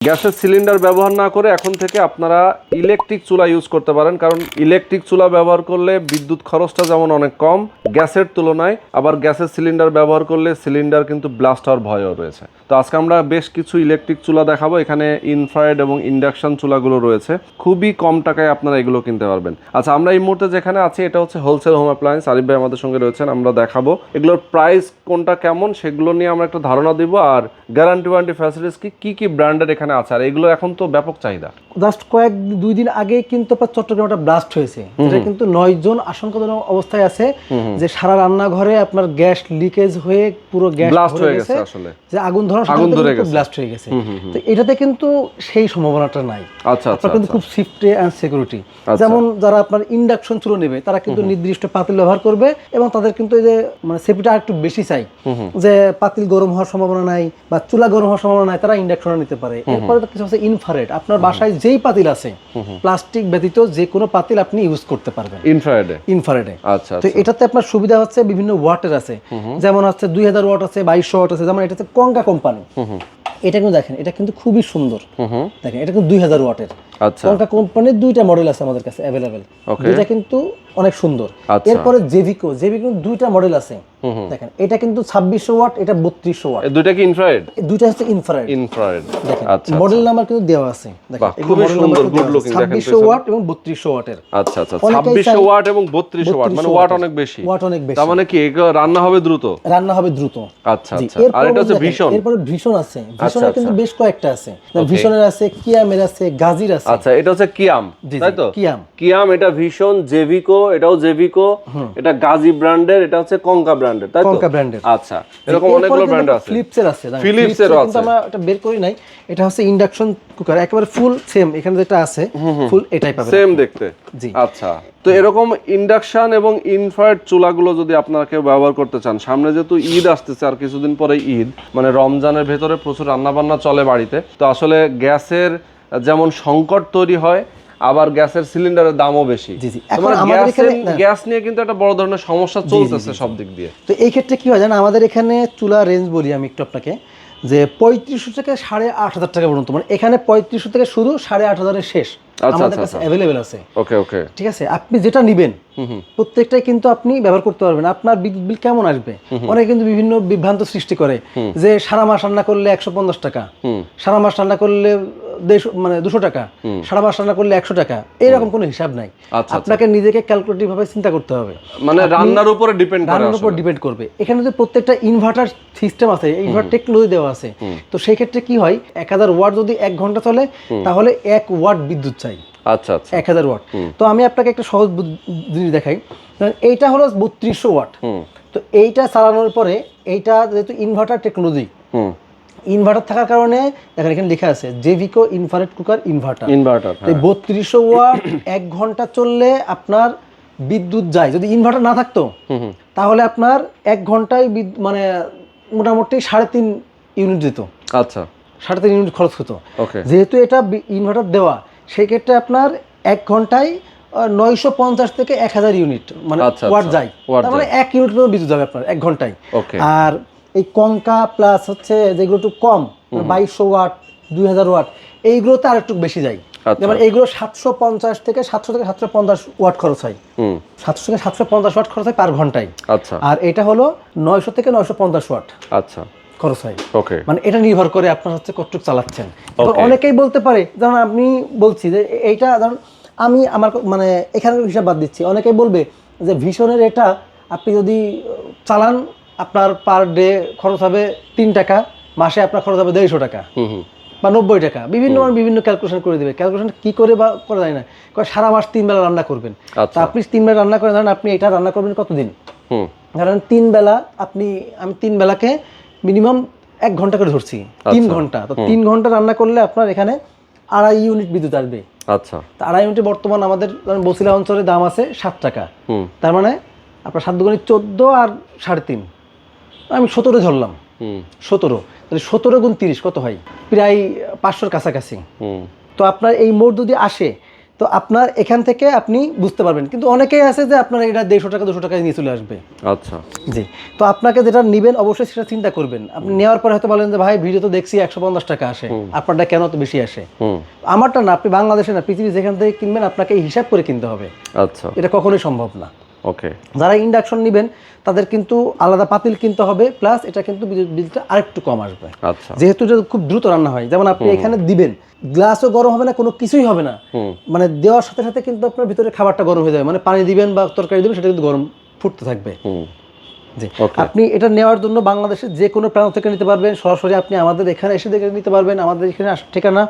গ্যাসের সিলিন্ডার ব্যবহার না করে এখন থেকে আপনারা ইলেকট্রিক চুলা ইউজ করতে পারেন, কারণ ইলেকট্রিক চুলা ব্যবহার করলে বিদ্যুৎ খরচটা যেমন অনেক কম গ্যাসের তুলনায়, আবার গ্যাসের সিলিন্ডার ব্যবহার করলে সিলিন্ডার কিন্তু ব্লাস্ট হওয়ার ভয়ও রয়েছে। তো আজকে আমরা বেশ কিছু ইলেকট্রিক চুলা দেখাবো। এখানে ইনফ্রারেড এবং ইন্ডাকশন চুলাগুলো রয়েছে, খুবই কম টাকায় আপনারা এগুলো কিনতে পারবেন। আচ্ছা, আমরা এই মুহূর্তে যেখানে আছি এটা হচ্ছে হোলসেল হোম অ্যাপ্লায়েন্স। আরিফ ভাই আমাদের সঙ্গে রয়েছেন, আমরা দেখাবো এগুলোর প্রাইস কোনটা কেমন সেগুলো নিয়ে আমরা একটা ধারণা দিব, আর গ্যারান্টি ওয়ারেন্টি ফ্যাসিলিটিস কি কি ব্র্যান্ডের এখানে আছে, আর এগুলো এখন তো ব্যাপক চাহিদা। জাস্ট দুই দিন আগে কিন্তু চট্টগ্রামে একটা ব্লাস্ট হয়েছে, যেটা কিন্তু 9 জন আশঙ্কাজনক অবস্থায় আছে, যে সারা রান্নাঘরে আপনার গ্যাস লিকেজ হয়ে পুরো গ্যাস ব্লাস্ট হয়ে গেছে, আসলে যে আগুন ধরার সাথে ব্লাস্ট হয়ে গেছে। তো এটাতে কিন্তু সেই সম্ভাবনাটা নাই। আচ্ছা, আপনার কিন্তু খুব সেফটি এন্ড সিকিউরিটি। যেমন যারা আপনার ইন্ডাকশন চুলো নেবে তারা কিন্তু নির্দিষ্ট পাতিল ব্যবহার করবে, এবং তাদের কিন্তু এই যে মানে সেফটিটা একটু বেশি চাই, যে পাতিল গরম হওয়ার সম্ভাবনা নাই বা চুলা গরম হওয়ার সম্ভাবনা নাই, তারা ইন্ডাকশন নিতে পারে। এরপরে কিছু আছে ইনফ্রারেড। আপনার বাসায় যেই পাতিল আছে প্লাস্টিক ব্যতীত যে কোনো পাতিল আপনি ইউজ করতে পারবেন ইনফ্রারেডে। আচ্ছা, তো এটাতে আপনার সুবিধা হচ্ছে বিভিন্ন ওয়াটের আছে, যেমন হচ্ছে 2000 ওয়াট আছে, 2200 ওয়াট আছে। যেমন এটাতে কঙ্কা কোম্পানি, এটা কিন্তু দেখেন, এটা কিন্তু খুবই সুন্দর। দেখেন এটা কিন্তু 2000 ওয়াটের। আচ্ছা, কঙ্কা কোম্পানির দুইটা মডেল আছে আমাদের কাছে अवेलेबल, দুইটা কিন্তু অনেক সুন্দর। এরপরে জেভিকো দুইটা মডেল আছে। দেখেন এটা কিন্তু 2600 ওয়াট, এটা 3200 ওয়াট। এই দুইটা কি ইনফ্রারেড? দুইটা হচ্ছে ইনফ্রারেড। দেখেন মডেল নাম্বার কিন্তু দেওয়া আছে। দেখেন খুবই সুন্দর, গুড লুকিং। দেখেন 2600 ওয়াট এবং 3200 ওয়াটের। আচ্ছা আচ্ছা, 2600 ওয়াট এবং 3200 ওয়াট, মানে ওয়াট অনেক বেশি। তার মানে কি রান্না হবে দ্রুত? আচ্ছা আচ্ছা। আর এটা হচ্ছে ভীষণ। এরপরে ভীষণ আছে। ভীষণের কিন্তু বেশ কয়েকটা আছে। ভীষণের আছে, কিয়ামের আছে, গাজির আছে। আচ্ছা, এটা হচ্ছে কিয়াম, তাই তো? কিয়াম, এটা ভীষণ, জেভিকো, এটাও জেভিকো, এটা গাজি ব্র্যান্ডের, এটা হচ্ছে কঙ্কা ব্র্যান্ডের, তাই তো? কঙ্কা ব্র্যান্ডের। আচ্ছা, এরকম অনেকগুলো ব্র্যান্ড আছে। ফিলিপসের আছে, ফিলিপসেরও আছে। কিন্তু আমরা এটা বের করি নাই। এটা হচ্ছে ইন্ডাকশন কুকার, একেবারে ফুল সেম এখানে যেটা আছে, ফুল এটাই পাবেন, সেম দেখতে। জি, আচ্ছা। তো এরকম ইন্ডাকশন এবং ইনফ্রারেড চুলাগুলো যদি আপনারা কেউ ব্যবহার করতে চান, সামনে যেহেতু ঈদ আসতেছে আর কিছুদিন পরে ঈদ, মানে রমজানের ভেতরে প্রচুর রান্না বান্না চলে বাড়িতে, তো আসলে গ্যাসের যেমন সংকট তৈরি হয়, আবার গ্যাসের সিলিন্ডারের দামও বেশি। গ্যাস নিয়ে কিন্তু একটা বড় ধরনের সমস্যা চলতেছে সব দিক দিয়ে। তো এই ক্ষেত্রে কি হয় জানেন, আমাদের এখানে চুলা রেঞ্জ বলি আমি একটু আপনাকে, যে 3500 থেকে 8500 টাকা পর্যন্ত, মানে এখানে 3500 থেকে শুরু, 8500 শেষ আমাদের কাছে अवेलेबल আছে। ওকে ওকে, ঠিক আছে। আপনি যেটা নেবেন প্রত্যেকটাই কিন্তু আপনি ব্যবহার করতে পারবেন। আপনার বিদ্যুৎ বিল কেমন আসবে, অনেকে কিন্তু বিভিন্ন বিভ্রান্ত সৃষ্টি করে, যে সারা মাস রান্না করলে 150 টাকা, সারা মাস রান্না করলে 200 টাকা, সারা মাস রান্না করলে 100 টাকা, এরকম কোনো হিসাব নাই। আপনাকে নিজেকে ক্যালকুলেটিভ ভাবে চিন্তা করতে হবে, মানে রান্নার উপরে ডিপেন্ড করবে। এখানে যে প্রত্যেকটা ইনভার্টার সিস্টেম আছে, ইনভার্টার টেকনোলজি দেওয়া আছে। তো সেই ক্ষেত্রে কি হয়, 1000 ওয়াট যদি 1 ঘন্টা চলে, তাহলে 1 ওয়াট বিদ্যুৎ চাই। আচ্ছা আচ্ছা, 1000 ওয়াট। তো আমি আপনাকে একটা সহজ জিনিস দেখাই। এইটা হলো 3200 ওয়াট। তো এইটা চালানোর পরে, এইটা যেহেতু ইনভার্টার টেকনোলজি, ইনভার্টার থাকার কারণে দেখেন এখানে লেখা আছে জেভিকো ইনফ্রারেড কুকার ইনভার্টার। 3200 ওয়াট 1 ঘন্টা চললে আপনার বিদ্যুৎ যায়। যদি ইনভার্টার না থাকতো তাহলে আপনার 1 ঘন্টায় মানে মোটামুটি 3.5 ইউনিট যেত। আচ্ছা, 3.5 ইউনিট খরচ হতো। যেহেতু এটা ইনভার্টার দেওয়া, সেই ক্ষেত্রে আপনার 1 ঘন্টায় 950 থেকে 1000 ইউনিট মানে ওয়াট যায়। তার মানে 1 ইউনিট পর্যন্ত বিদ্যুৎ যাবে আপনার 1 ঘন্টায়। আর এই কঙ্কা প্লাস হচ্ছে যেগুলো একটু কম, 2200 ওয়াট, 2000 ওয়াট, এইগুলোতে আর একটু বেশি যায়। যেমন এইগুলো 750 থেকে 750 ওয়াট খরচ হয়, 700 থেকে 750 ওয়াট খরচ হয় পার ঘন্টায়। আচ্ছা। আর এটা হলো 900 থেকে 950 ওয়াট আচ্ছা খরচ হয়। মানে এটা নির্ভর করে আপনার হচ্ছে কতটুকু চালাচ্ছেন। অনেকেই বলতে পারে, যেমন আমি বলছি যে এইটা, ধরুন আমি আমার মানে এখানে হিসাব বাদ দিচ্ছি, অনেকেই বলবে যে ভীষণের এটা আপনি যদি চালান, আপনার পার ডে খরচ হবে 3 টাকা, মাসে আপনার খরচ হবে 150 টাকা বা 90 টাকা। বিভিন্ন ক্যালকুলেশন করে দেবে। ক্যালকুলেশন কি করে বা করা যায় না, সারা মাস 3 বেলা রান্না করবেন। তা আপনি 3 বেলা রান্না করেন, ধরেন আপনি এটা রান্না করবেন কতদিন, ধরেন 3 বেলা, আমি 3 বেলাকে মিনিমাম 1 ঘন্টা করে ধরছি, 3 ঘন্টা। তো 3 ঘন্টা রান্না করলে আপনার এখানে 2.5 ইউনিট বিদ্যুৎ আসবে। আচ্ছা। তো 2.5 ইউনিটে বর্তমান আমাদের বসিলা অঞ্চলে দাম আছে 7 টাকা। তার মানে আপনার 7 দুগুণে 14 আর 3.5, আমি 17 ধরলাম। 17, তাহলে 17 গুণ 30 কত হয়, প্রায় 500-র কাছাকাছি। তো আপনার এই মোট যদি আসে, তো আপনার এখান থেকে আপনি বুঝতে পারবেন, কিন্তু অনেকেই আছে যে আপনার এটা 150 টাকা 200 টাকায় নিয়ে চলে আসবে। আচ্ছা, জি, তো আপনাকে যেটা নেবেন অবশ্যই সেটা চিন্তা করবেন। আপনি নেওয়ার পরে হয়তো বলেন যে ভাই ভিডিও তো দেখছি 150 টাকা আসে, আপনারটা কেন তো বেশি আসে? আমারটা না, আপনি বাংলাদেশে না, পৃথিবী যেখান থেকে কিনবেন আপনাকে হিসাব করে কিনতে হবে। আচ্ছা, এটা কখনোই সম্ভব না। ওকে। যারা ইন্ডাকশন নেবেন তাদের কিন্তু আলাদা পাতিল কিনতে হবে, প্লাস এটা কিন্তু বিলটা আরেকটু কম আসবে। আচ্ছা, যেহেতু এটা খুব দ্রুত রান্না হয়, যেমন আপনি এখানে দিবেন, গ্লাসও গরম হবে না, কোনো কিছুই হবে না, মানে দেওয়ার সাথে সাথে কিন্তু আপনার ভিতরে খাবারটা গরম হয়ে যাবে, মানে পানি দিবেন বা তরকারি দিবেন সেটা কিন্তু গরম ফুটতে থাকবে। জি, আপনি এটা নেওয়ার জন্য বাংলাদেশের যে কোনো প্রান্ত থেকে নিতে পারবেন, সরাসরি আপনি আমাদের এখানে এসে দেখে নিতে পারবেন। আমাদের এখানে ঠিকানা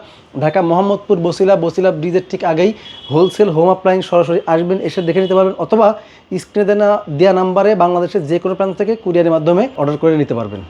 ঢাকা মোহাম্মদপুর বসিলা ব্রিজের ঠিক আগেই হোলসেল হোম অ্যাপ্লায়েন্স, সরাসরি আসবেন, এসে দেখে নিতে পারবেন, অথবা স্ক্রিনে দেওয়া নাম্বারে বাংলাদেশের যে কোনো প্রান্ত থেকে কুরিয়ারের মাধ্যমে অর্ডার করে নিতে পারবেন।